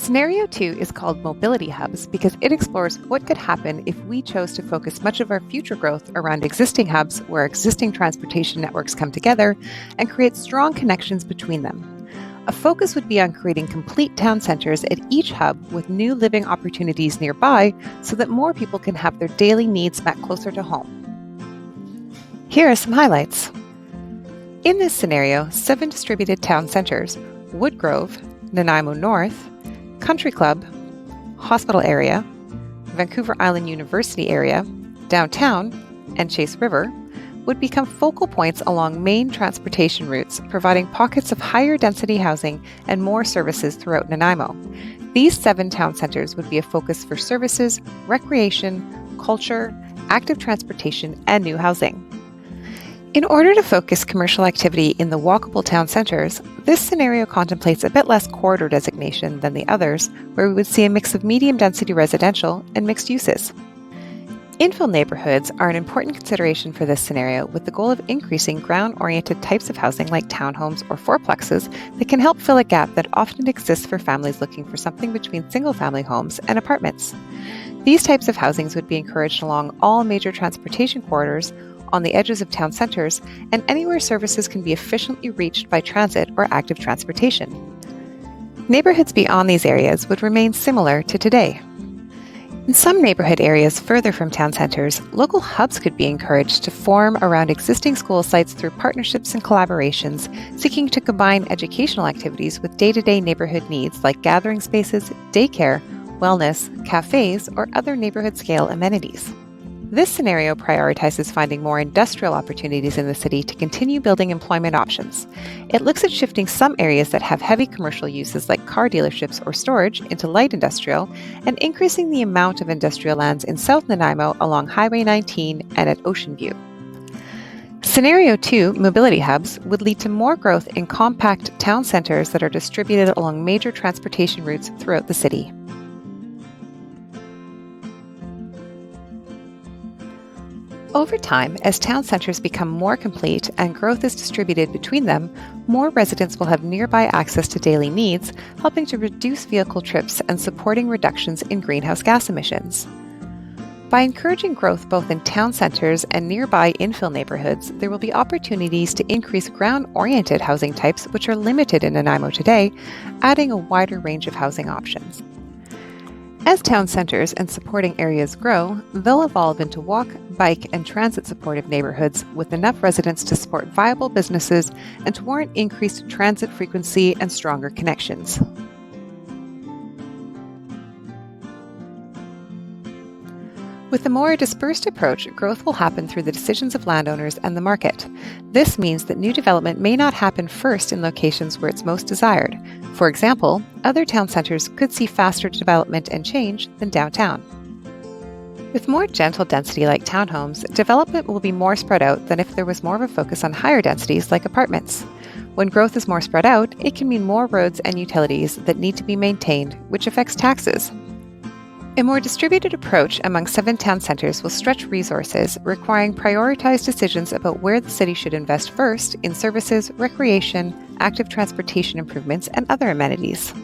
Scenario 2 is called Mobility Hubs because it explores what could happen if we chose to focus much of our future growth around existing hubs where existing transportation networks come together and create strong connections between them. A focus would be on creating complete town centers at each hub with new living opportunities nearby so that more people can have their daily needs met closer to home. Here are some highlights. In this scenario, 7 distributed town centers, Woodgrove, Nanaimo North, Country Club, Hospital Area, Vancouver Island University Area, Downtown, and Chase River, would become focal points along main transportation routes, providing pockets of higher density housing and more services throughout Nanaimo. These 7 town centers would be a focus for services, recreation, culture, active transportation, and new housing. In order to focus commercial activity in the walkable town centers, this scenario contemplates a bit less corridor designation than the others, where we would see a mix of medium-density residential and mixed uses. Infill neighbourhoods are an important consideration for this scenario, with the goal of increasing ground-oriented types of housing like townhomes or fourplexes that can help fill a gap that often exists for families looking for something between single-family homes and apartments. These types of housings would be encouraged along all major transportation corridors, on the edges of town centers, and anywhere services can be efficiently reached by transit or active transportation. Neighbourhoods beyond these areas would remain similar to today. In some neighbourhood areas further from town centers, local hubs could be encouraged to form around existing school sites through partnerships and collaborations, seeking to combine educational activities with day-to-day neighbourhood needs like gathering spaces, daycare, wellness, cafes, or other neighbourhood-scale amenities. This scenario prioritizes finding more industrial opportunities in the city to continue building employment options. It looks at shifting some areas that have heavy commercial uses like car dealerships or storage into light industrial and increasing the amount of industrial lands in South Nanaimo along Highway 19 and at Ocean View. Scenario 2, mobility hubs, would lead to more growth in compact town centers that are distributed along major transportation routes throughout the city. Over time, as town centers become more complete and growth is distributed between them, more residents will have nearby access to daily needs, helping to reduce vehicle trips and supporting reductions in greenhouse gas emissions. By encouraging growth both in town centers and nearby infill neighbourhoods, there will be opportunities to increase ground-oriented housing types which are limited in Nanaimo today, adding a wider range of housing options. As town centers and supporting areas grow, they'll evolve into walk, bike, and transit-supportive neighbourhoods with enough residents to support viable businesses and to warrant increased transit frequency and stronger connections. With a more dispersed approach, growth will happen through the decisions of landowners and the market. This means that new development may not happen first in locations where it's most desired. For example, other town centers could see faster development and change than downtown. With more gentle density like townhomes, development will be more spread out than if there was more of a focus on higher densities like apartments. When growth is more spread out, it can mean more roads and utilities that need to be maintained, which affects taxes. A more distributed approach among 7 town centers will stretch resources, requiring prioritized decisions about where the city should invest first in services, recreation, active transportation improvements, and other amenities.